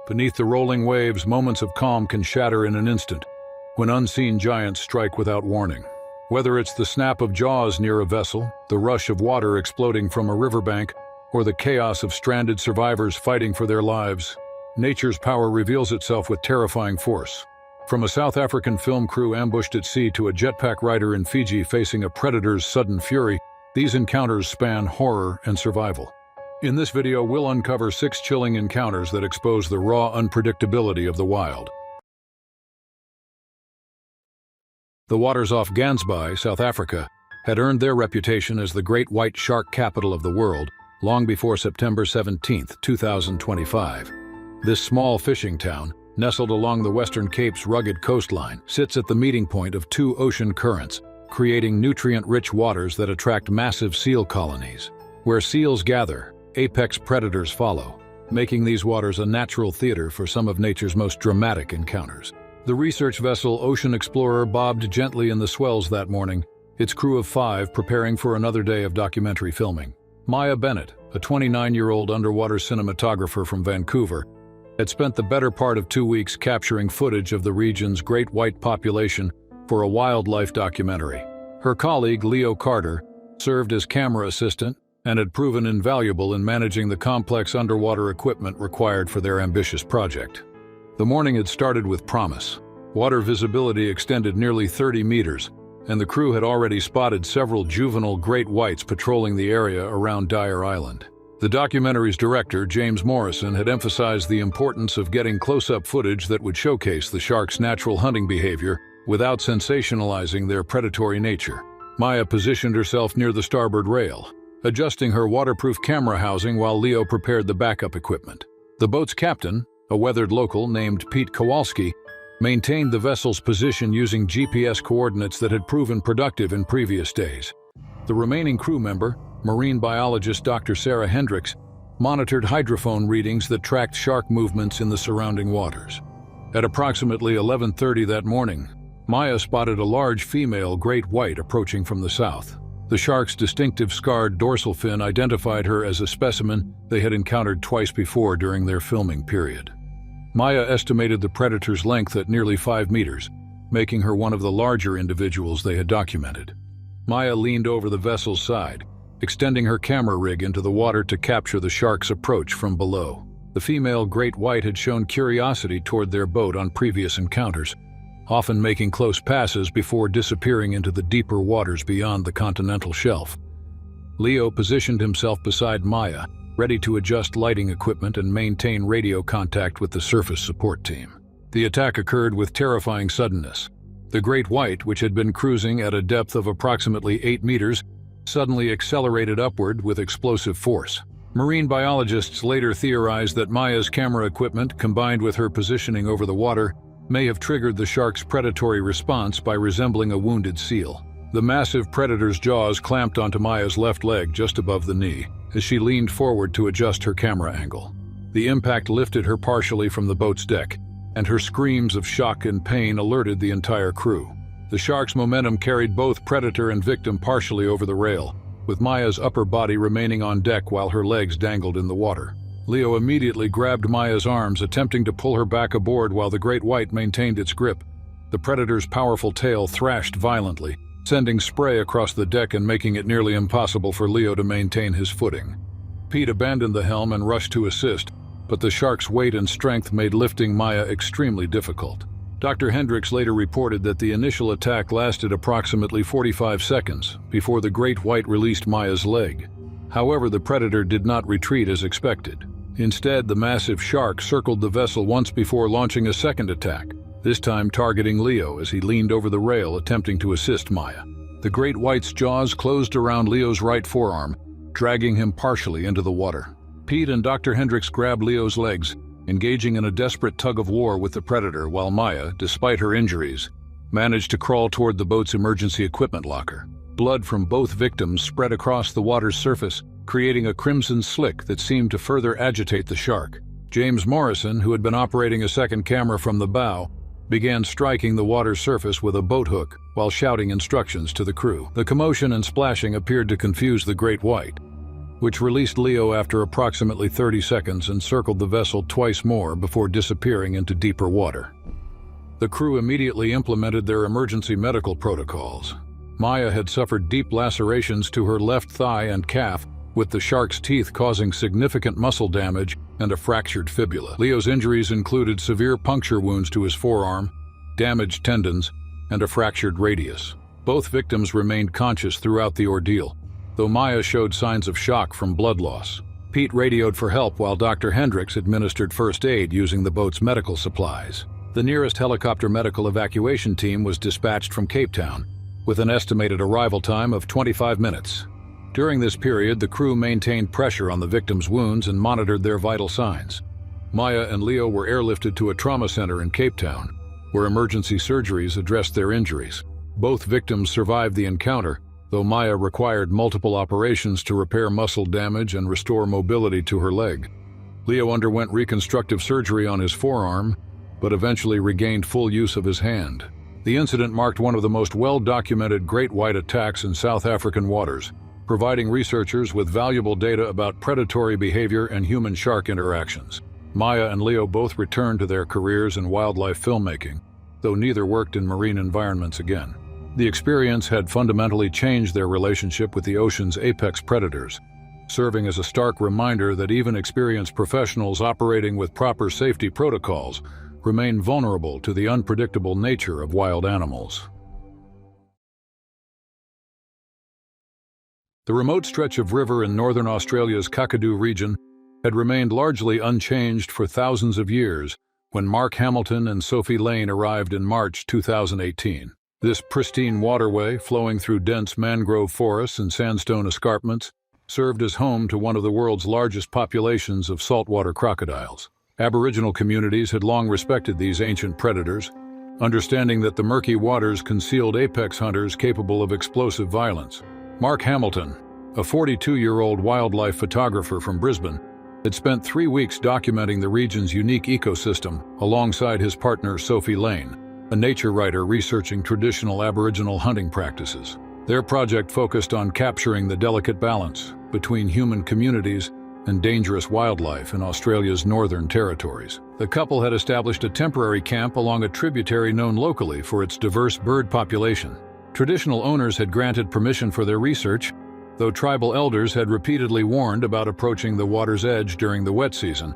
Beneath the rolling waves, moments of calm can shatter in an instant, when unseen giants strike without warning. Whether it's the snap of jaws near a vessel, the rush of water exploding from a riverbank, or the chaos of stranded survivors fighting for their lives, nature's power reveals itself with terrifying force. From a South African film crew ambushed at sea to a jetpack rider in Fiji facing a predator's sudden fury, these encounters span horror and survival. In this video, we'll uncover 6 chilling encounters that expose the raw unpredictability of the wild. The waters off Gansbaai, South Africa, had earned their reputation as the great white shark capital of the world long before September 17, 2025. This small fishing town, nestled along the Western Cape's rugged coastline, sits at the meeting point of 2 ocean currents, creating nutrient-rich waters that attract massive seal colonies. Where seals gather, apex predators follow, making these waters a natural theater for some of nature's most dramatic encounters. The research vessel Ocean Explorer bobbed gently in the swells that morning, its crew of 5 preparing for another day of documentary filming. Maya Bennett, a 29-year-old underwater cinematographer from Vancouver, had spent the better part of 2 weeks capturing footage of the region's great white population for a wildlife documentary. Her colleague, Leo Carter, served as camera assistant and had proven invaluable in managing the complex underwater equipment required for their ambitious project. The morning had started with promise. Water visibility extended nearly 30 meters, and the crew had already spotted several juvenile great whites patrolling the area around Dyer Island. The documentary's director, James Morrison, had emphasized the importance of getting close-up footage that would showcase the shark's natural hunting behavior without sensationalizing their predatory nature. Maya positioned herself near the starboard rail, adjusting her waterproof camera housing while Leo prepared the backup equipment. The boat's captain, a weathered local named Pete Kowalski, maintained the vessel's position using GPS coordinates that had proven productive in previous days. The remaining crew member, marine biologist Dr. Sarah Hendricks, monitored hydrophone readings that tracked shark movements in the surrounding waters. At approximately 11:30 that morning, Maya spotted a large female great white approaching from the south. The shark's distinctive scarred dorsal fin identified her as a specimen they had encountered twice before during their filming period. Maya estimated the predator's length at nearly 5 meters, making her one of the larger individuals they had documented. Maya leaned over the vessel's side, extending her camera rig into the water to capture the shark's approach from below. The female great white had shown curiosity toward their boat on previous encounters, often making close passes before disappearing into the deeper waters beyond the continental shelf. Leo positioned himself beside Maya, ready to adjust lighting equipment and maintain radio contact with the surface support team. The attack occurred with terrifying suddenness. The great white, which had been cruising at a depth of approximately 8 meters, suddenly accelerated upward with explosive force. Marine biologists later theorized that Maya's camera equipment, combined with her positioning over the water, may have triggered the shark's predatory response by resembling a wounded seal. The massive predator's jaws clamped onto Maya's left leg just above the knee as she leaned forward to adjust her camera angle. The impact lifted her partially from the boat's deck, and her screams of shock and pain alerted the entire crew. The shark's momentum carried both predator and victim partially over the rail, with Maya's upper body remaining on deck while her legs dangled in the water. Leo immediately grabbed Maya's arms, attempting to pull her back aboard while the great white maintained its grip. The predator's powerful tail thrashed violently, sending spray across the deck and making it nearly impossible for Leo to maintain his footing. Pete abandoned the helm and rushed to assist, but the shark's weight and strength made lifting Maya extremely difficult. Dr. Hendricks later reported that the initial attack lasted approximately 45 seconds before the great white released Maya's leg. However, the predator did not retreat as expected. Instead, the massive shark circled the vessel once before launching a second attack, this time targeting Leo as he leaned over the rail attempting to assist Maya. The great white's jaws closed around Leo's right forearm, dragging him partially into the water. Pete and Dr. Hendricks grabbed Leo's legs, engaging in a desperate tug-of-war with the predator, while Maya, despite her injuries, managed to crawl toward the boat's emergency equipment locker. Blood from both victims spread across the water's surface, creating a crimson slick that seemed to further agitate the shark. James Morrison, who had been operating a second camera from the bow, began striking the water's surface with a boat hook while shouting instructions to the crew. The commotion and splashing appeared to confuse the great white. which released Leo after approximately 30 seconds and circled the vessel twice more before disappearing into deeper water. The crew immediately implemented their emergency medical protocols. Maya had suffered deep lacerations to her left thigh and calf, with the shark's teeth causing significant muscle damage and a fractured fibula. Leo's injuries included severe puncture wounds to his forearm, damaged tendons, and a fractured radius. Both victims remained conscious throughout the ordeal, though Maya showed signs of shock from blood loss. Pete radioed for help while Dr. Hendricks administered first aid using the boat's medical supplies. The nearest helicopter medical evacuation team was dispatched from Cape Town, with an estimated arrival time of 25 minutes. During this period, the crew maintained pressure on the victims' wounds and monitored their vital signs. Maya and Leo were airlifted to a trauma center in Cape Town, where emergency surgeries addressed their injuries. Both victims survived the encounter, though Maya required multiple operations to repair muscle damage and restore mobility to her leg. Leo underwent reconstructive surgery on his forearm, but eventually regained full use of his hand. The incident marked one of the most well-documented great white attacks in South African waters, providing researchers with valuable data about predatory behavior and human-shark interactions. Maya and Leo both returned to their careers in wildlife filmmaking, though neither worked in marine environments again. The experience had fundamentally changed their relationship with the ocean's apex predators, serving as a stark reminder that even experienced professionals operating with proper safety protocols remain vulnerable to the unpredictable nature of wild animals. The remote stretch of river in northern Australia's Kakadu region had remained largely unchanged for thousands of years when Mark Hamilton and Sophie Lane arrived in March 2018. This pristine waterway, flowing through dense mangrove forests and sandstone escarpments, served as home to one of the world's largest populations of saltwater crocodiles. Aboriginal communities had long respected these ancient predators, understanding that the murky waters concealed apex hunters capable of explosive violence. Mark Hamilton, a 42-year-old wildlife photographer from Brisbane, had spent 3 weeks documenting the region's unique ecosystem alongside his partner Sophie Lane, a nature writer researching traditional Aboriginal hunting practices. Their project focused on capturing the delicate balance between human communities and dangerous wildlife in Australia's northern territories. The couple had established a temporary camp along a tributary known locally for its diverse bird population. Traditional owners had granted permission for their research, though tribal elders had repeatedly warned about approaching the water's edge during the wet season,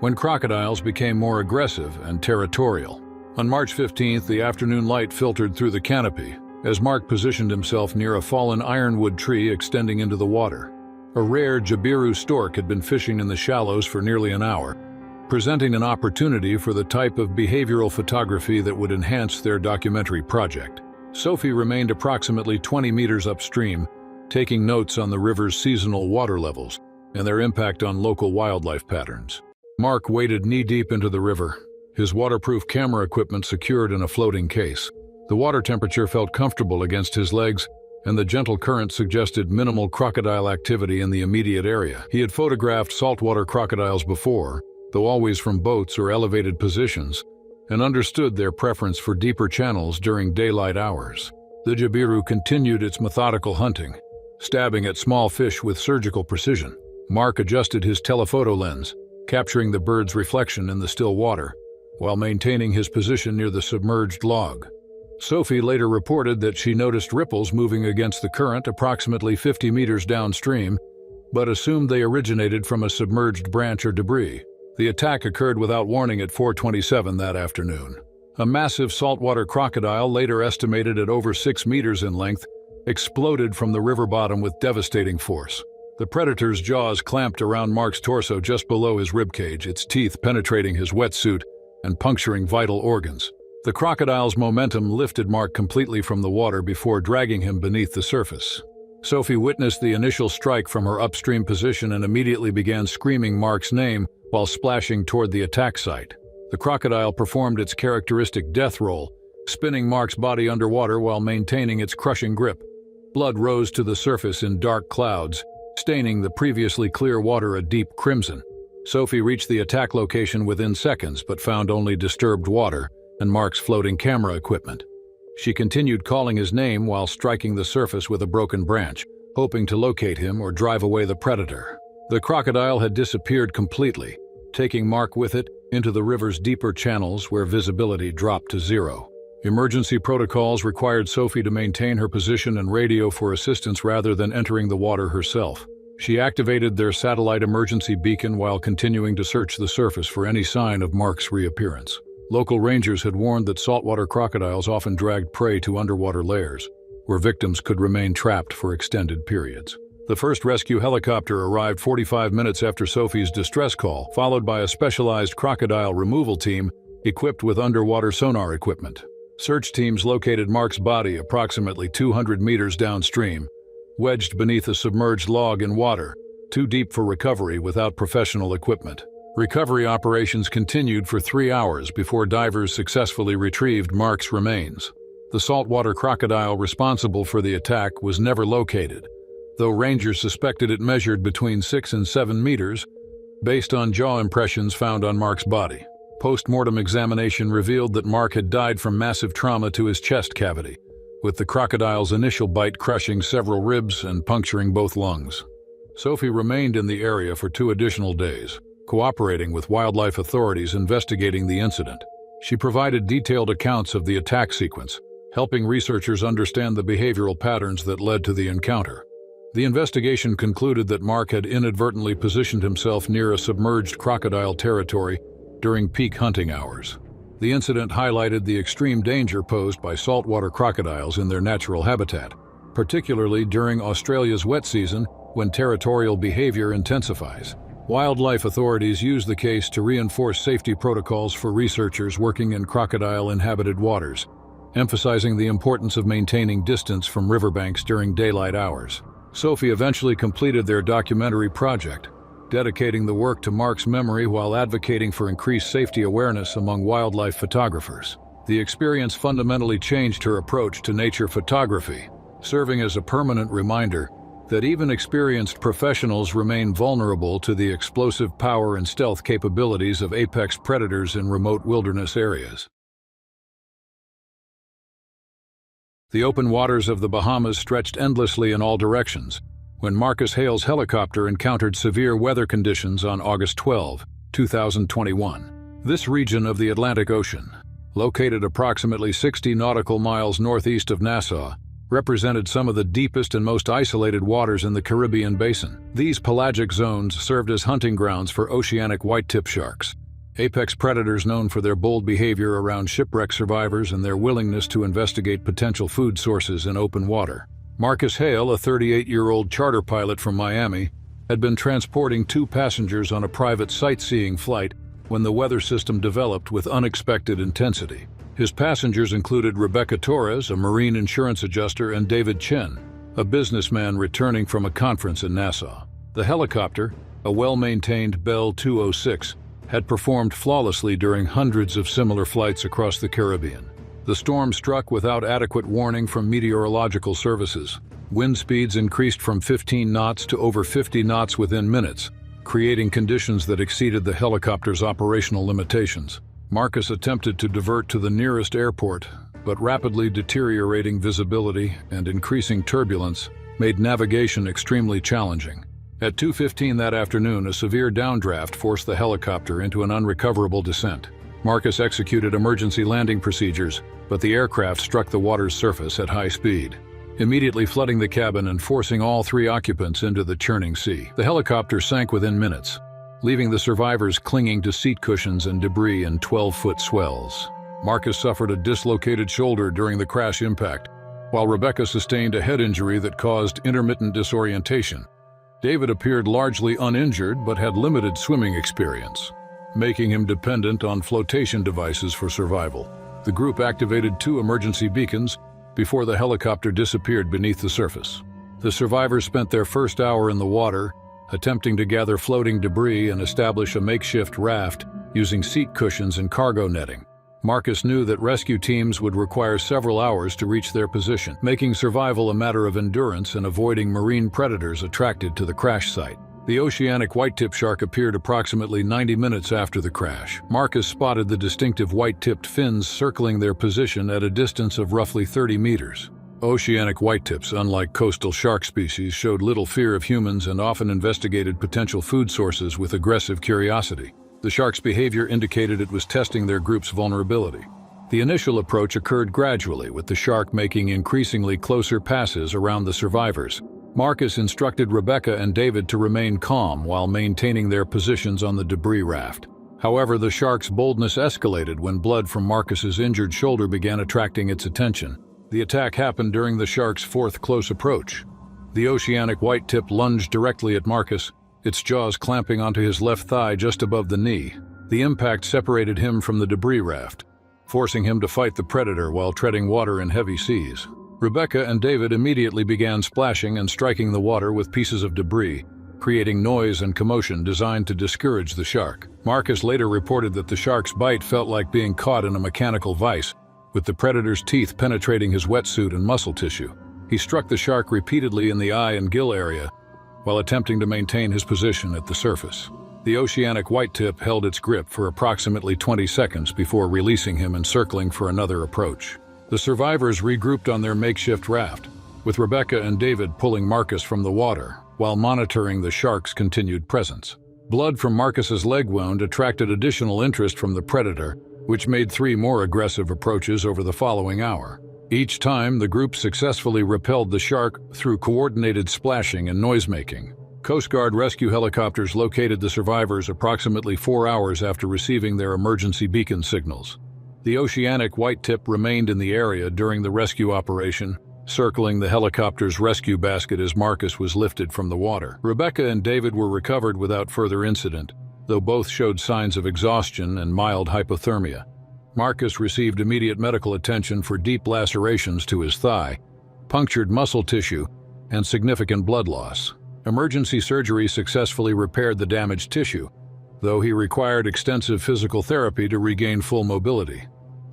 when crocodiles became more aggressive and territorial. On March 15th, the afternoon light filtered through the canopy as Mark positioned himself near a fallen ironwood tree extending into the water. A rare Jabiru stork had been fishing in the shallows for nearly an hour, presenting an opportunity for the type of behavioral photography that would enhance their documentary project. Sophie remained approximately 20 meters upstream, taking notes on the river's seasonal water levels and their impact on local wildlife patterns. Mark waded knee-deep into the river, his waterproof camera equipment secured in a floating case. The water temperature felt comfortable against his legs, and the gentle current suggested minimal crocodile activity in the immediate area. He had photographed saltwater crocodiles before, though always from boats or elevated positions, and understood their preference for deeper channels during daylight hours. The Jabiru continued its methodical hunting, stabbing at small fish with surgical precision. Mark adjusted his telephoto lens, capturing the bird's reflection in the still water, while maintaining his position near the submerged log. Sophie later reported that she noticed ripples moving against the current approximately 50 meters downstream, but assumed they originated from a submerged branch or debris. The attack occurred without warning at 4:27 that afternoon. A massive saltwater crocodile, later estimated at over 6 meters in length, exploded from the river bottom with devastating force. The predator's jaws clamped around Mark's torso just below his ribcage, its teeth penetrating his wetsuit and puncturing vital organs. The crocodile's momentum lifted Mark completely from the water before dragging him beneath the surface. Sophie witnessed the initial strike from her upstream position and immediately began screaming Mark's name while splashing toward the attack site. The crocodile performed its characteristic death roll, spinning Mark's body underwater while maintaining its crushing grip. Blood rose to the surface in dark clouds, staining the previously clear water a deep crimson. Sophie reached the attack location within seconds but found only disturbed water and Mark's floating camera equipment. She continued calling his name while striking the surface with a broken branch, hoping to locate him or drive away the predator. The crocodile had disappeared completely, taking Mark with it into the river's deeper channels where visibility dropped to zero. Emergency protocols required Sophie to maintain her position and radio for assistance rather than entering the water herself. She activated their satellite emergency beacon while continuing to search the surface for any sign of Mark's reappearance. Local rangers had warned that saltwater crocodiles often dragged prey to underwater layers, where victims could remain trapped for extended periods. The first rescue helicopter arrived 45 minutes after Sophie's distress call, followed by a specialized crocodile removal team equipped with underwater sonar equipment. Search teams located Mark's body approximately 200 meters downstream, wedged beneath a submerged log in water, too deep for recovery without professional equipment. Recovery operations continued for 3 hours before divers successfully retrieved Mark's remains. The saltwater crocodile responsible for the attack was never located, though rangers suspected it measured between 6 and 7 meters, based on jaw impressions found on Mark's body. Post-mortem examination revealed that Mark had died from massive trauma to his chest cavity, with the crocodile's initial bite crushing several ribs and puncturing both lungs. Sophie remained in the area for 2 additional days, cooperating with wildlife authorities investigating the incident. She provided detailed accounts of the attack sequence, helping researchers understand the behavioral patterns that led to the encounter. The investigation concluded that Mark had inadvertently positioned himself near a submerged crocodile territory during peak hunting hours. The incident highlighted the extreme danger posed by saltwater crocodiles in their natural habitat, particularly during Australia's wet season when territorial behavior intensifies. Wildlife authorities used the case to reinforce safety protocols for researchers working in crocodile-inhabited waters, emphasizing the importance of maintaining distance from riverbanks during daylight hours. Sophie eventually completed their documentary project, dedicating the work to Mark's memory while advocating for increased safety awareness among wildlife photographers. The experience fundamentally changed her approach to nature photography, serving as a permanent reminder that even experienced professionals remain vulnerable to the explosive power and stealth capabilities of apex predators in remote wilderness areas. The open waters of the Bahamas stretched endlessly in all directions when Marcus Hale's helicopter encountered severe weather conditions on August 12, 2021. This region of the Atlantic Ocean, located approximately 60 nautical miles northeast of Nassau, represented some of the deepest and most isolated waters in the Caribbean basin. These pelagic zones served as hunting grounds for oceanic white-tip sharks, apex predators known for their bold behavior around shipwreck survivors and their willingness to investigate potential food sources in open water. Marcus Hale, a 38-year-old charter pilot from Miami, had been transporting 2 passengers on a private sightseeing flight when the weather system developed with unexpected intensity. His passengers included Rebecca Torres, a marine insurance adjuster, and David Chen, a businessman returning from a conference in Nassau. The helicopter, a well-maintained Bell 206, had performed flawlessly during hundreds of similar flights across the Caribbean. The storm struck without adequate warning from meteorological services. Wind speeds increased from 15 knots to over 50 knots within minutes, creating conditions that exceeded the helicopter's operational limitations. Marcus attempted to divert to the nearest airport, but rapidly deteriorating visibility and increasing turbulence made navigation extremely challenging. At 2:15 that afternoon, a severe downdraft forced the helicopter into an unrecoverable descent. Marcus executed emergency landing procedures, but the aircraft struck the water's surface at high speed, immediately flooding the cabin and forcing all 3 occupants into the churning sea. The helicopter sank within minutes, leaving the survivors clinging to seat cushions and debris in 12-foot swells. Marcus suffered a dislocated shoulder during the crash impact, while Rebecca sustained a head injury that caused intermittent disorientation. David appeared largely uninjured but had limited swimming experience, making him dependent on flotation devices for survival. The group activated 2 emergency beacons before the helicopter disappeared beneath the surface. The survivors spent their first hour in the water, attempting to gather floating debris and establish a makeshift raft using seat cushions and cargo netting. Marcus knew that rescue teams would require several hours to reach their position, making survival a matter of endurance and avoiding marine predators attracted to the crash site. The oceanic white-tip shark appeared approximately 90 minutes after the crash. Marcus spotted the distinctive white-tipped fins circling their position at a distance of roughly 30 meters. Oceanic whitetips, unlike coastal shark species, showed little fear of humans and often investigated potential food sources with aggressive curiosity. The shark's behavior indicated it was testing their group's vulnerability. The initial approach occurred gradually, with the shark making increasingly closer passes around the survivors. Marcus instructed Rebecca and David to remain calm while maintaining their positions on the debris raft. However, the shark's boldness escalated when blood from Marcus's injured shoulder began attracting its attention. The attack happened during the shark's fourth close approach. The oceanic whitetip lunged directly at Marcus, its jaws clamping onto his left thigh just above the knee. The impact separated him from the debris raft, forcing him to fight the predator while treading water in heavy seas. Rebecca and David immediately began splashing and striking the water with pieces of debris, creating noise and commotion designed to discourage the shark. Marcus later reported that the shark's bite felt like being caught in a mechanical vise, with the predator's teeth penetrating his wetsuit and muscle tissue. He struck the shark repeatedly in the eye and gill area while attempting to maintain his position at the surface. The oceanic whitetip held its grip for approximately 20 seconds before releasing him and circling for another approach. The survivors regrouped on their makeshift raft, with Rebecca and David pulling Marcus from the water while monitoring the shark's continued presence. Blood from Marcus's leg wound attracted additional interest from the predator, which made 3 more aggressive approaches over the following hour. Each time, the group successfully repelled the shark through coordinated splashing and noisemaking. Coast Guard rescue helicopters located the survivors approximately 4 hours after receiving their emergency beacon signals. The oceanic whitetip remained in the area during the rescue operation, circling the helicopter's rescue basket as Marcus was lifted from the water. Rebecca and David were recovered without further incident, though both showed signs of exhaustion and mild hypothermia. Marcus received immediate medical attention for deep lacerations to his thigh, punctured muscle tissue, and significant blood loss. Emergency surgery successfully repaired the damaged tissue, though he required extensive physical therapy to regain full mobility.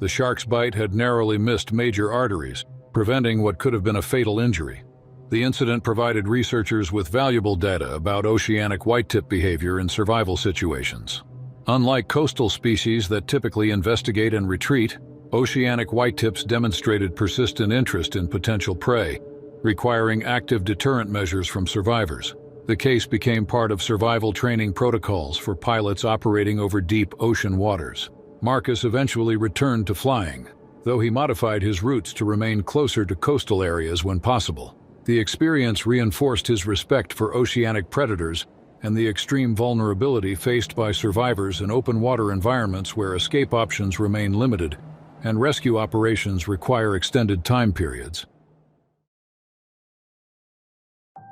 The shark's bite had narrowly missed major arteries, preventing what could have been a fatal injury. The incident provided researchers with valuable data about oceanic whitetip behavior in survival situations. Unlike coastal species that typically investigate and retreat, oceanic whitetips demonstrated persistent interest in potential prey, requiring active deterrent measures from survivors. The case became part of survival training protocols for pilots operating over deep ocean waters. Marcus eventually returned to flying, though he modified his routes to remain closer to coastal areas when possible. The experience reinforced his respect for oceanic predators and the extreme vulnerability faced by survivors in open water environments where escape options remain limited and rescue operations require extended time periods.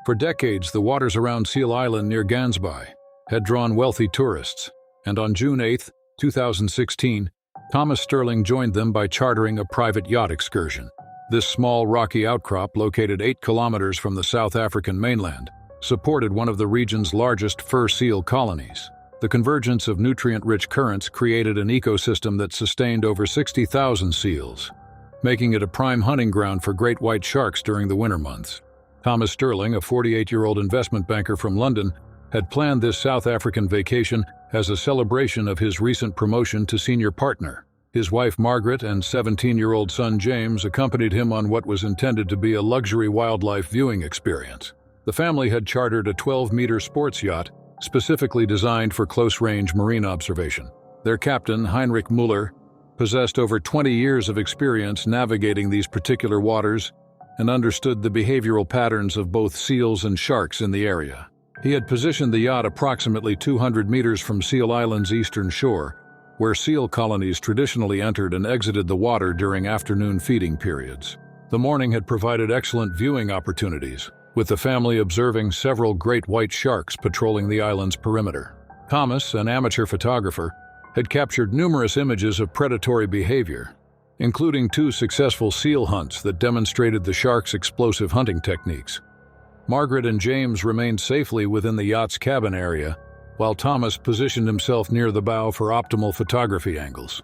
For decades, the waters around Seal Island near Gansby had drawn wealthy tourists, and on June 8, 2016, Thomas Sterling joined them by chartering a private yacht excursion. This small rocky outcrop, located 8 kilometers from the South African mainland, supported one of the region's largest fur seal colonies. The convergence of nutrient-rich currents created an ecosystem that sustained over 60,000 seals, making it a prime hunting ground for great white sharks during the winter months. Thomas Sterling, a 48-year-old investment banker from London, had planned this South African vacation as a celebration of his recent promotion to senior partner. His wife Margaret and 17-year-old son James accompanied him on what was intended to be a luxury wildlife viewing experience. The family had chartered a 12-meter sports yacht specifically designed for close-range marine observation. Their captain, Heinrich Müller, possessed over 20 years of experience navigating these particular waters and understood the behavioral patterns of both seals and sharks in the area. He had positioned the yacht approximately 200 meters from Seal Island's eastern shore, where seal colonies traditionally entered and exited the water during afternoon feeding periods. The morning had provided excellent viewing opportunities, with the family observing several great white sharks patrolling the island's perimeter. Thomas, an amateur photographer, had captured numerous images of predatory behavior, including 2 successful seal hunts that demonstrated the shark's explosive hunting techniques. Margaret and James remained safely within the yacht's cabin area, while Thomas positioned himself near the bow for optimal photography angles.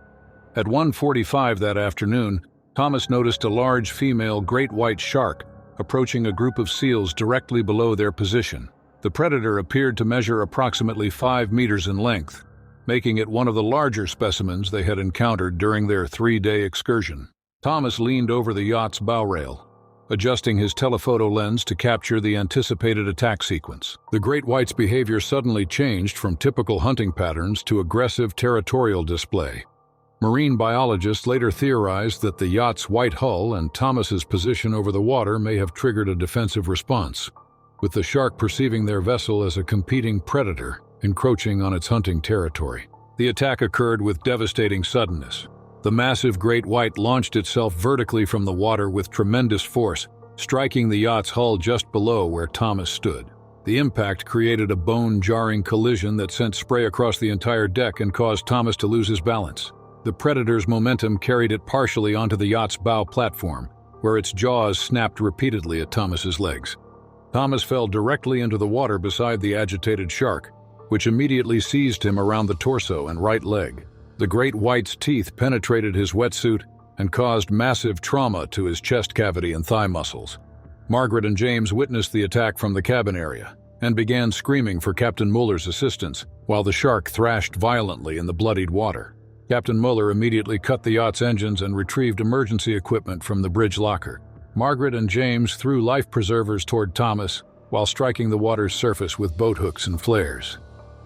At 1:45 that afternoon, Thomas noticed a large female great white shark approaching a group of seals directly below their position. The predator appeared to measure approximately 5 meters in length, making it one of the larger specimens they had encountered during their 3-day excursion. Thomas leaned over the yacht's bow rail, adjusting his telephoto lens to capture the anticipated attack sequence. The great white's behavior suddenly changed from typical hunting patterns to aggressive territorial display. Marine biologists later theorized that the yacht's white hull and Thomas's position over the water may have triggered a defensive response, with the shark perceiving their vessel as a competing predator encroaching on its hunting territory. The attack occurred with devastating suddenness. The massive great white launched itself vertically from the water with tremendous force, striking the yacht's hull just below where Thomas stood. The impact created a bone-jarring collision that sent spray across the entire deck and caused Thomas to lose his balance. The predator's momentum carried it partially onto the yacht's bow platform, where its jaws snapped repeatedly at Thomas's legs. Thomas fell directly into the water beside the agitated shark, which immediately seized him around the torso and right leg. The great white's teeth penetrated his wetsuit and caused massive trauma to his chest cavity and thigh muscles. Margaret and James witnessed the attack from the cabin area and began screaming for Captain Muller's assistance, while the shark thrashed violently in the bloodied water. Captain Muller immediately cut the yacht's engines and retrieved emergency equipment from the bridge locker. Margaret and James threw life preservers toward Thomas while striking the water's surface with boat hooks and flares.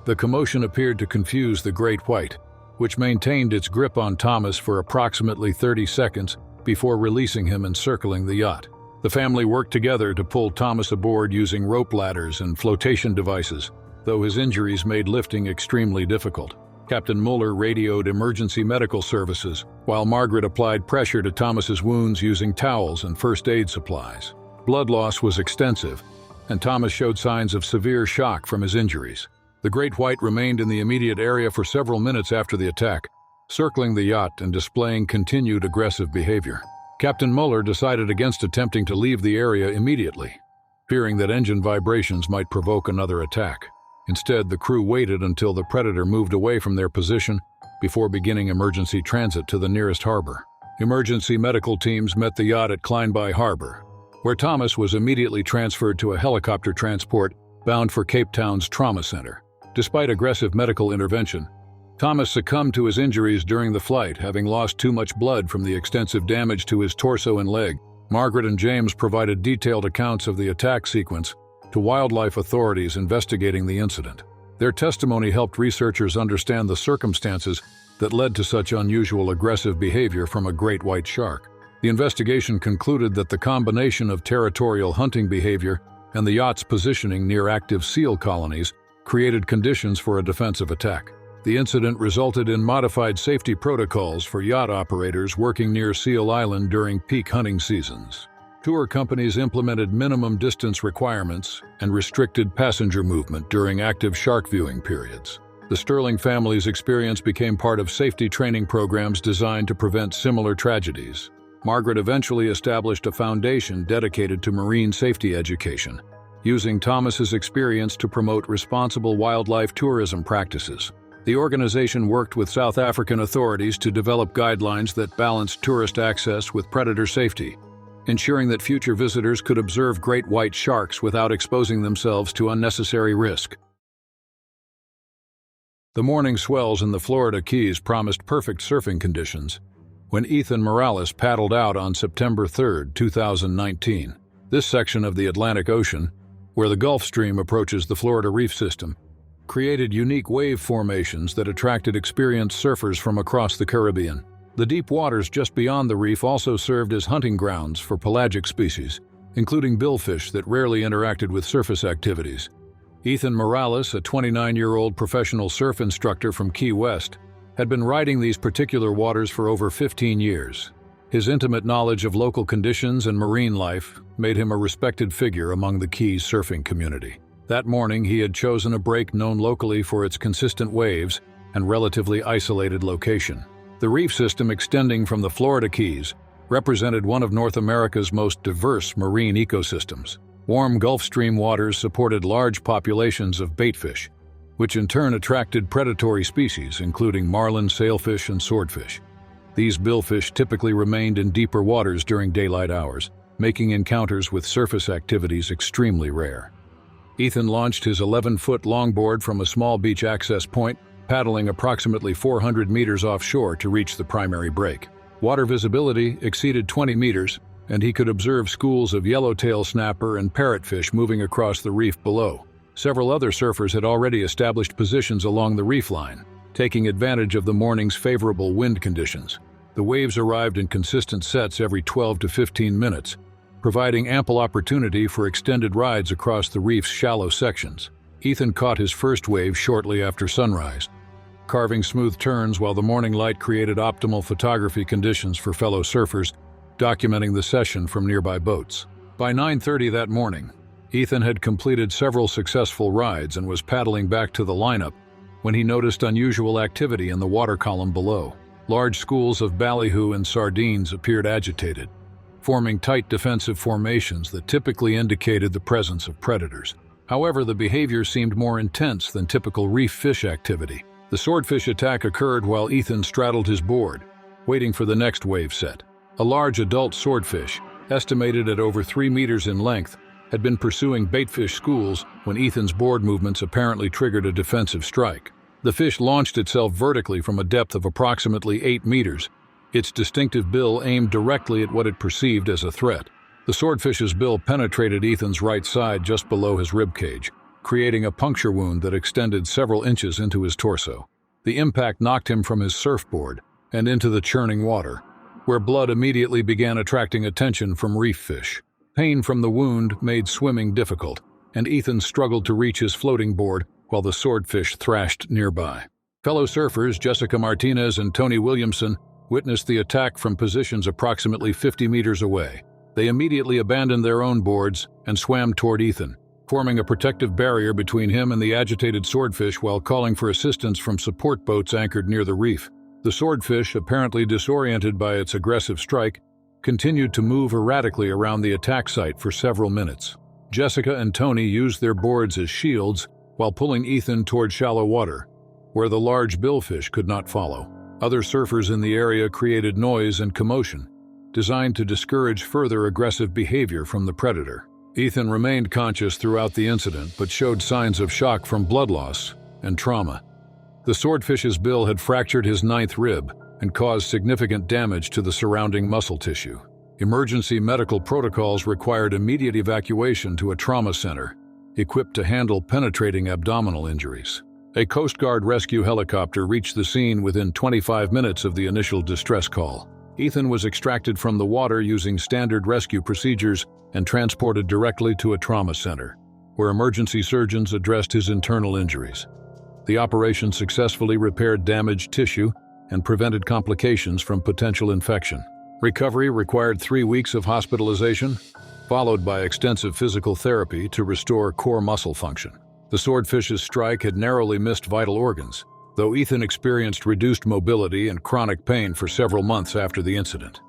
The commotion appeared to confuse the great white, which maintained its grip on Thomas for approximately 30 seconds before releasing him and circling the yacht. The family worked together to pull Thomas aboard using rope ladders and flotation devices, though his injuries made lifting extremely difficult. Captain Muller radioed emergency medical services, while Margaret applied pressure to Thomas's wounds using towels and first aid supplies. Blood loss was extensive, and Thomas showed signs of severe shock from his injuries. The great white remained in the immediate area for several minutes after the attack, circling the yacht and displaying continued aggressive behavior. Captain Muller decided against attempting to leave the area immediately, fearing that engine vibrations might provoke another attack. Instead, the crew waited until the predator moved away from their position before beginning emergency transit to the nearest harbor. Emergency medical teams met the yacht at Kleinby Harbor, where Thomas was immediately transferred to a helicopter transport bound for Cape Town's trauma center. Despite aggressive medical intervention, Thomas succumbed to his injuries during the flight, having lost too much blood from the extensive damage to his torso and leg. Margaret and James provided detailed accounts of the attack sequence to wildlife authorities investigating the incident. Their testimony helped researchers understand the circumstances that led to such unusual aggressive behavior from a great white shark. The investigation concluded that the combination of territorial hunting behavior and the yacht's positioning near active seal colonies created conditions for a defensive attack. The incident resulted in modified safety protocols for yacht operators working near Seal Island during peak hunting seasons. Tour companies implemented minimum distance requirements and restricted passenger movement during active shark viewing periods. The Sterling family's experience became part of safety training programs designed to prevent similar tragedies. Margaret eventually established a foundation dedicated to marine safety education, using Thomas's experience to promote responsible wildlife tourism practices. The organization worked with South African authorities to develop guidelines that balanced tourist access with predator safety, ensuring that future visitors could observe great white sharks without exposing themselves to unnecessary risk. The morning swells in the Florida Keys promised perfect surfing conditions when Ethan Morales paddled out on September 3, 2019. This section of the Atlantic Ocean, where the Gulf Stream approaches the Florida Reef System, created unique wave formations that attracted experienced surfers from across the Caribbean. The deep waters just beyond the reef also served as hunting grounds for pelagic species, including billfish that rarely interacted with surface activities. Ethan Morales, a 29-year-old professional surf instructor from Key West, had been riding these particular waters for over 15 years. His intimate knowledge of local conditions and marine life made him a respected figure among the Keys surfing community. That morning, he had chosen a break known locally for its consistent waves and relatively isolated location. The reef system extending from the Florida Keys represented one of North America's most diverse marine ecosystems. Warm Gulf Stream waters supported large populations of baitfish, which in turn attracted predatory species including marlin, sailfish, and swordfish. These billfish typically remained in deeper waters during daylight hours, making encounters with surface activities extremely rare. Ethan launched his 11-foot longboard from a small beach access point, paddling approximately 400 meters offshore to reach the primary break. Water visibility exceeded 20 meters, and he could observe schools of yellowtail snapper and parrotfish moving across the reef below. Several other surfers had already established positions along the reef line, taking advantage of the morning's favorable wind conditions. The waves arrived in consistent sets every 12 to 15 minutes, providing ample opportunity for extended rides across the reef's shallow sections. Ethan caught his first wave shortly after sunrise, carving smooth turns while the morning light created optimal photography conditions for fellow surfers, documenting the session from nearby boats. By 9:30 that morning, Ethan had completed several successful rides and was paddling back to the lineup when he noticed unusual activity in the water column below. Large schools of ballyhoo and sardines appeared agitated, forming tight defensive formations that typically indicated the presence of predators. However, the behavior seemed more intense than typical reef fish activity. The swordfish attack occurred while Ethan straddled his board, waiting for the next wave set. A large adult swordfish, estimated at over 3 meters in length, had been pursuing baitfish schools when Ethan's board movements apparently triggered a defensive strike. The fish launched itself vertically from a depth of approximately 8 meters, its distinctive bill aimed directly at what it perceived as a threat. The swordfish's bill penetrated Ethan's right side just below his ribcage, creating a puncture wound that extended several inches into his torso. The impact knocked him from his surfboard and into the churning water, where blood immediately began attracting attention from reef fish. Pain from the wound made swimming difficult, and Ethan struggled to reach his floating board while the swordfish thrashed nearby. Fellow surfers Jessica Martinez and Tony Williamson witnessed the attack from positions approximately 50 meters away. They immediately abandoned their own boards and swam toward Ethan, forming a protective barrier between him and the agitated swordfish while calling for assistance from support boats anchored near the reef. The swordfish, apparently disoriented by its aggressive strike, continued to move erratically around the attack site for several minutes. Jessica and Tony used their boards as shields while pulling Ethan toward shallow water, where the large billfish could not follow. Other surfers in the area created noise and commotion, designed to discourage further aggressive behavior from the predator. Ethan remained conscious throughout the incident but showed signs of shock from blood loss and trauma. The swordfish's bill had fractured his 9th rib and caused significant damage to the surrounding muscle tissue. Emergency medical protocols required immediate evacuation to a trauma center, equipped to handle penetrating abdominal injuries. A Coast Guard rescue helicopter reached the scene within 25 minutes of the initial distress call. Ethan was extracted from the water using standard rescue procedures and transported directly to a trauma center, where emergency surgeons addressed his internal injuries. The operation successfully repaired damaged tissue and prevented complications from potential infection. Recovery required 3 weeks of hospitalization, followed by extensive physical therapy to restore core muscle function. The swordfish's strike had narrowly missed vital organs, though Ethan experienced reduced mobility and chronic pain for several months after the incident.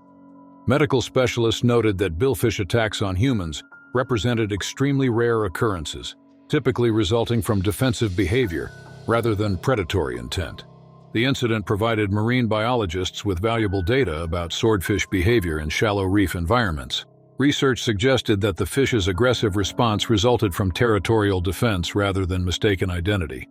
Medical specialists noted that billfish attacks on humans represented extremely rare occurrences, typically resulting from defensive behavior rather than predatory intent. The incident provided marine biologists with valuable data about swordfish behavior in shallow reef environments. Research suggested that the fish's aggressive response resulted from territorial defense rather than mistaken identity,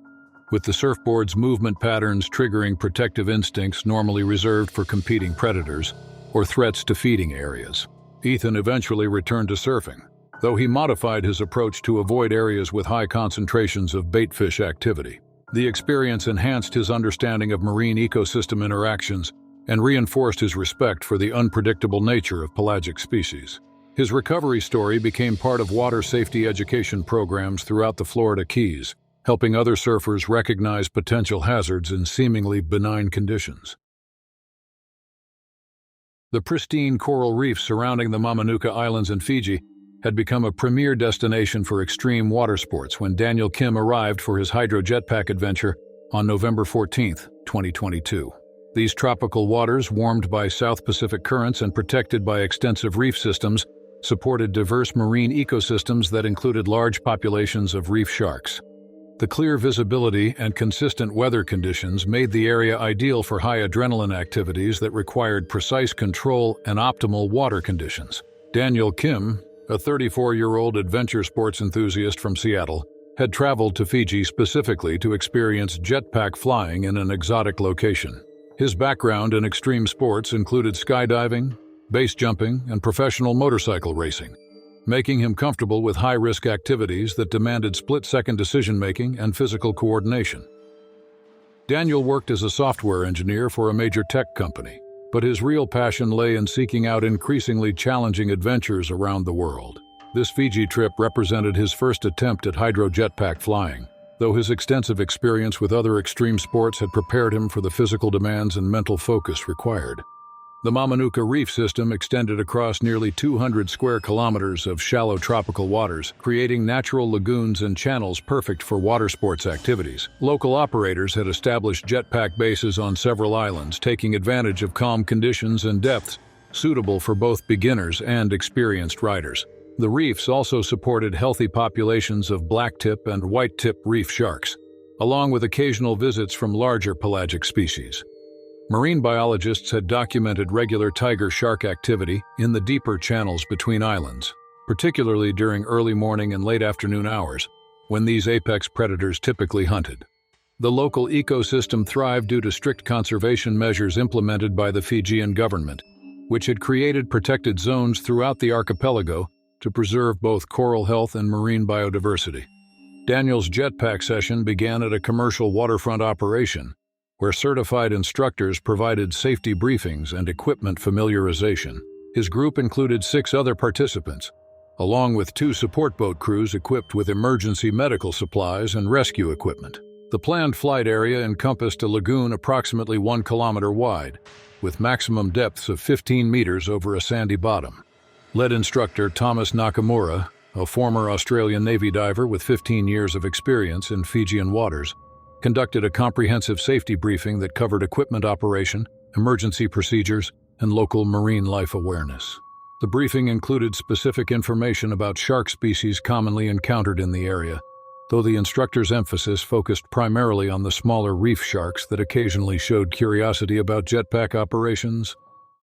with the surfboard's movement patterns triggering protective instincts normally reserved for competing predators or threats to feeding areas. Ethan eventually returned to surfing, though he modified his approach to avoid areas with high concentrations of baitfish activity. The experience enhanced his understanding of marine ecosystem interactions and reinforced his respect for the unpredictable nature of pelagic species. His recovery story became part of water safety education programs throughout the Florida Keys, helping other surfers recognize potential hazards in seemingly benign conditions. The pristine coral reefs surrounding the Mamanuca Islands in Fiji had become a premier destination for extreme water sports when Daniel Kim arrived for his hydro jetpack adventure on November 14, 2022. These tropical waters, warmed by South Pacific currents and protected by extensive reef systems, supported diverse marine ecosystems that included large populations of reef sharks. The clear visibility and consistent weather conditions made the area ideal for high adrenaline activities that required precise control and optimal water conditions. Daniel Kim, a 34-year-old adventure sports enthusiast from Seattle, had traveled to Fiji specifically to experience jetpack flying in an exotic location. His background in extreme sports included skydiving, base jumping, and professional motorcycle racing, making him comfortable with high-risk activities that demanded split-second decision-making and physical coordination. Daniel worked as a software engineer for a major tech company, but his real passion lay in seeking out increasingly challenging adventures around the world. This Fiji trip represented his first attempt at hydro-jetpack flying, though his extensive experience with other extreme sports had prepared him for the physical demands and mental focus required. The Mamanuca Reef System extended across nearly 200 square kilometers of shallow tropical waters, creating natural lagoons and channels perfect for water sports activities. Local operators had established jetpack bases on several islands, taking advantage of calm conditions and depths suitable for both beginners and experienced riders. The reefs also supported healthy populations of blacktip and white-tip reef sharks, along with occasional visits from larger pelagic species. Marine biologists had documented regular tiger shark activity in the deeper channels between islands, particularly during early morning and late afternoon hours, when these apex predators typically hunted. The local ecosystem thrived due to strict conservation measures implemented by the Fijian government, which had created protected zones throughout the archipelago to preserve both coral health and marine biodiversity. Daniel's jetpack session began at a commercial waterfront operation, where certified instructors provided safety briefings and equipment familiarization. His group included 6 other participants, along with 2 support boat crews equipped with emergency medical supplies and rescue equipment. The planned flight area encompassed a lagoon approximately 1 kilometer wide, with maximum depths of 15 meters over a sandy bottom. Lead instructor Thomas Nakamura, a former Australian Navy diver with 15 years of experience in Fijian waters, conducted a comprehensive safety briefing that covered equipment operation, emergency procedures, and local marine life awareness. The briefing included specific information about shark species commonly encountered in the area, though the instructor's emphasis focused primarily on the smaller reef sharks that occasionally showed curiosity about jetpack operations.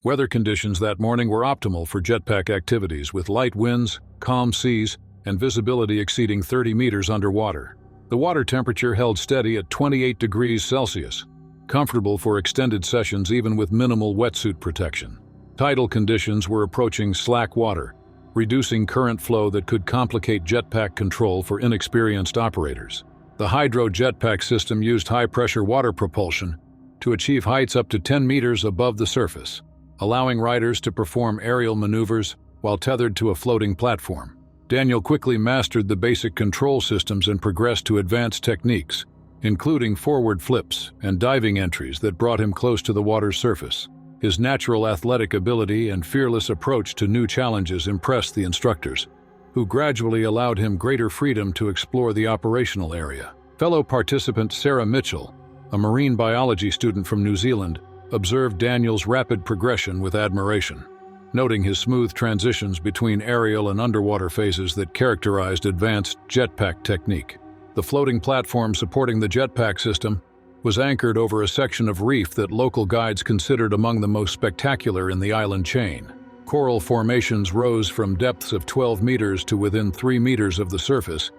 Weather conditions that morning were optimal for jetpack activities, with light winds, calm seas, and visibility exceeding 30 meters underwater. The water temperature held steady at 28 degrees Celsius, comfortable for extended sessions even with minimal wetsuit protection. Tidal conditions were approaching slack water, reducing current flow that could complicate jetpack control for inexperienced operators. The hydro jetpack system used high-pressure water propulsion to achieve heights up to 10 meters above the surface, allowing riders to perform aerial maneuvers while tethered to a floating platform. Daniel quickly mastered the basic control systems and progressed to advanced techniques, including forward flips and diving entries that brought him close to the water's surface. His natural athletic ability and fearless approach to new challenges impressed the instructors, who gradually allowed him greater freedom to explore the operational area. Fellow participant Sarah Mitchell, a marine biology student from New Zealand, observed Daniel's rapid progression with admiration, noting his smooth transitions between aerial and underwater phases that characterized advanced jetpack technique. The floating platform supporting the jetpack system was anchored over a section of reef that local guides considered among the most spectacular in the island chain. Coral formations rose from depths of 12 meters to within 3 meters of the surface,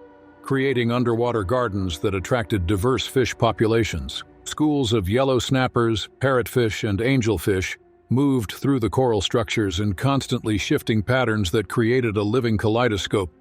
creating underwater gardens that attracted diverse fish populations. Schools of yellow snappers, parrotfish, and angelfish moved through the coral structures in constantly shifting patterns that created a living kaleidoscope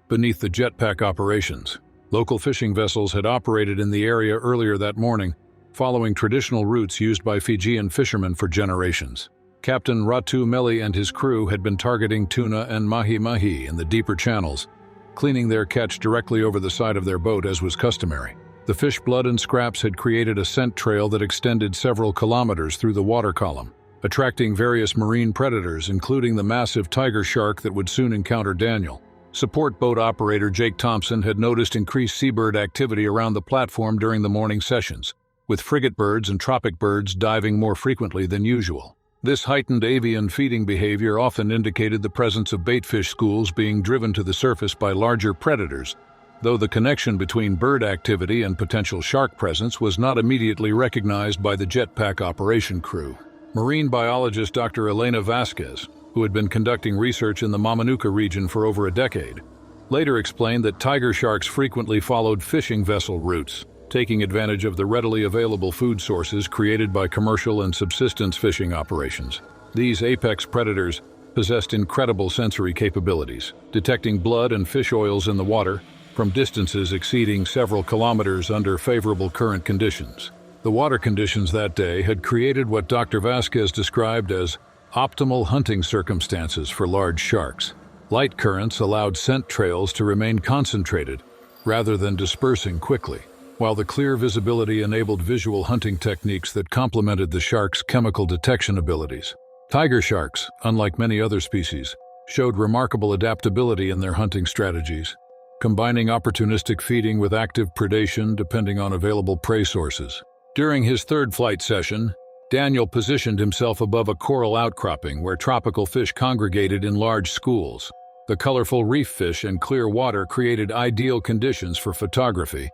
beneath the jetpack operations. Local fishing vessels had operated in the area earlier that morning, following traditional routes used by Fijian fishermen for generations. Captain Ratu Meli and his crew had been targeting tuna and mahi-mahi in the deeper channels, cleaning their catch directly over the side of their boat as was customary. The fish blood and scraps had created a scent trail that extended several kilometers through the water column, attracting various marine predators, including the massive tiger shark that would soon encounter Daniel. Support boat operator Jake Thompson had noticed increased seabird activity around the platform during the morning sessions, with frigate birds and tropic birds diving more frequently than usual. This heightened avian feeding behavior often indicated the presence of baitfish schools being driven to the surface by larger predators, though the connection between bird activity and potential shark presence was not immediately recognized by the jetpack operation crew. Marine biologist Dr. Elena Vasquez, who had been conducting research in the Mamanuca region for over a decade, later explained that tiger sharks frequently followed fishing vessel routes, taking advantage of the readily available food sources created by commercial and subsistence fishing operations. These apex predators possessed incredible sensory capabilities, detecting blood and fish oils in the water from distances exceeding several kilometers under favorable current conditions. The water conditions that day had created what Dr. Vasquez described as optimal hunting circumstances for large sharks. Light currents allowed scent trails to remain concentrated rather than dispersing quickly, while the clear visibility enabled visual hunting techniques that complemented the shark's chemical detection abilities. Tiger sharks, unlike many other species, showed remarkable adaptability in their hunting strategies, combining opportunistic feeding with active predation depending on available prey sources. During his third flight session, Daniel positioned himself above a coral outcropping where tropical fish congregated in large schools. The colorful reef fish and clear water created ideal conditions for photography,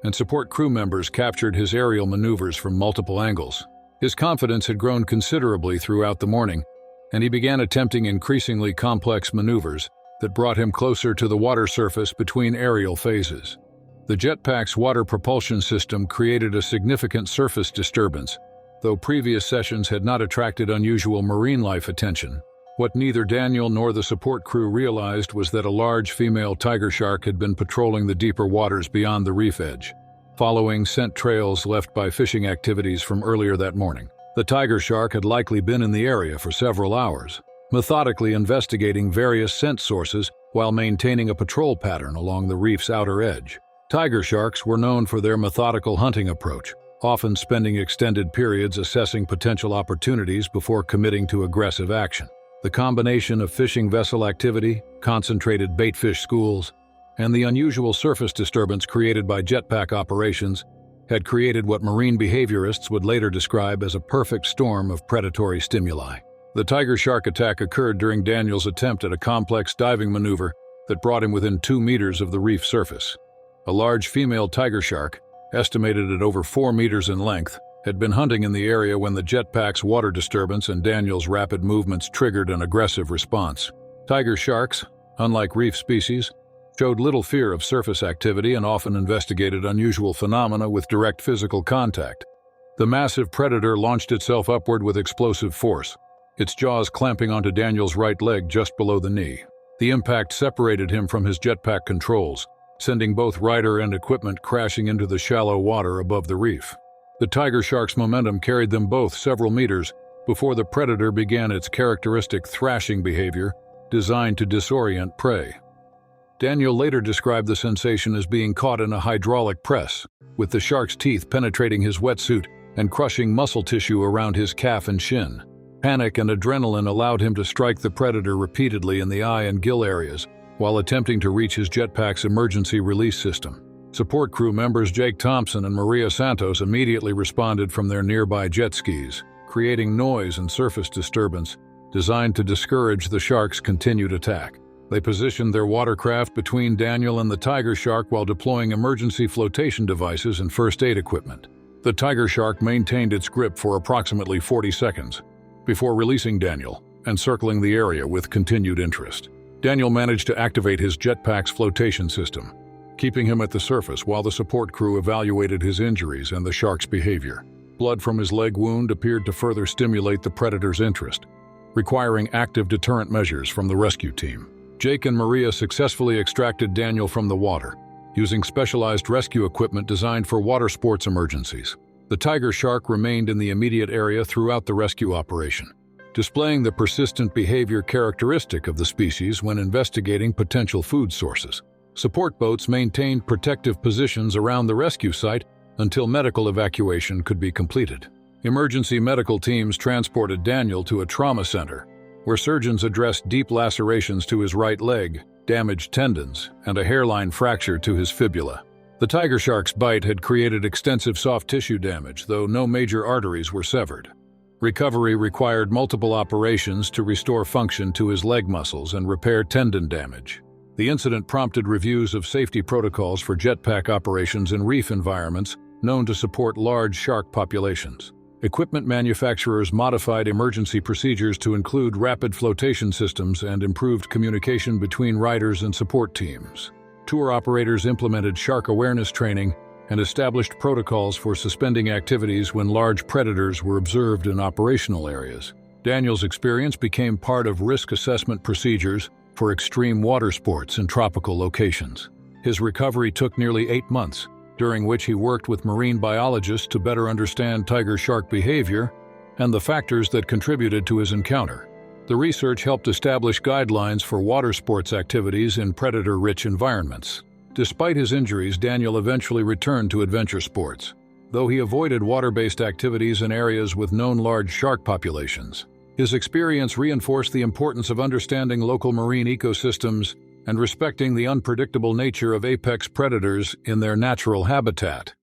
and support crew members captured his aerial maneuvers from multiple angles. His confidence had grown considerably throughout the morning, and he began attempting increasingly complex maneuvers that brought him closer to the water surface between aerial phases. The jetpack's water propulsion system created a significant surface disturbance, though previous sessions had not attracted unusual marine life attention. What neither Daniel nor the support crew realized was that a large female tiger shark had been patrolling the deeper waters beyond the reef edge, following scent trails left by fishing activities from earlier that morning. The tiger shark had likely been in the area for several hours, methodically investigating various scent sources while maintaining a patrol pattern along the reef's outer edge. Tiger sharks were known for their methodical hunting approach, often spending extended periods assessing potential opportunities before committing to aggressive action. The combination of fishing vessel activity, concentrated baitfish schools, and the unusual surface disturbance created by jetpack operations had created what marine behaviorists would later describe as a perfect storm of predatory stimuli. The tiger shark attack occurred during Daniel's attempt at a complex diving maneuver that brought him within 2 meters of the reef surface. A large female tiger shark, estimated at over 4 meters in length, had been hunting in the area when the jetpack's water disturbance and Daniel's rapid movements triggered an aggressive response. Tiger sharks, unlike reef species, showed little fear of surface activity and often investigated unusual phenomena with direct physical contact. The massive predator launched itself upward with explosive force, its jaws clamping onto Daniel's right leg just below the knee. The impact separated him from his jetpack controls, sending both rider and equipment crashing into the shallow water above the reef. The tiger shark's momentum carried them both several meters before the predator began its characteristic thrashing behavior designed to disorient prey. Daniel later described the sensation as being caught in a hydraulic press, with the shark's teeth penetrating his wetsuit and crushing muscle tissue around his calf and shin. Panic and adrenaline allowed him to strike the predator repeatedly in the eye and gill areas while attempting to reach his jetpack's emergency release system. Support crew members Jake Thompson and Maria Santos immediately responded from their nearby jet skis, creating noise and surface disturbance designed to discourage the shark's continued attack. They positioned their watercraft between Daniel and the tiger shark while deploying emergency flotation devices and first aid equipment. The tiger shark maintained its grip for approximately 40 seconds before releasing Daniel and circling the area with continued interest. Daniel managed to activate his jetpack's flotation system, keeping him at the surface while the support crew evaluated his injuries and the shark's behavior. Blood from his leg wound appeared to further stimulate the predator's interest, requiring active deterrent measures from the rescue team. Jake and Maria successfully extracted Daniel from the water, using specialized rescue equipment designed for water sports emergencies. The tiger shark remained in the immediate area throughout the rescue operation, displaying the persistent behavior characteristic of the species when investigating potential food sources. Support boats maintained protective positions around the rescue site until medical evacuation could be completed. Emergency medical teams transported Daniel to a trauma center, where surgeons addressed deep lacerations to his right leg, damaged tendons, and a hairline fracture to his fibula. The tiger shark's bite had created extensive soft tissue damage, though no major arteries were severed. Recovery required multiple operations to restore function to his leg muscles and repair tendon damage. The incident prompted reviews of safety protocols for jetpack operations in reef environments known to support large shark populations. Equipment manufacturers modified emergency procedures to include rapid flotation systems and improved communication between riders and support teams. Tour operators implemented shark awareness training and established protocols for suspending activities when large predators were observed in operational areas. Daniel's experience became part of risk assessment procedures for extreme water sports in tropical locations. His recovery took nearly 8 months, during which he worked with marine biologists to better understand tiger shark behavior and the factors that contributed to his encounter. The research helped establish guidelines for water sports activities in predator-rich environments. Despite his injuries, Daniel eventually returned to adventure sports, though he avoided water-based activities in areas with known large shark populations. His experience reinforced the importance of understanding local marine ecosystems and respecting the unpredictable nature of apex predators in their natural habitat.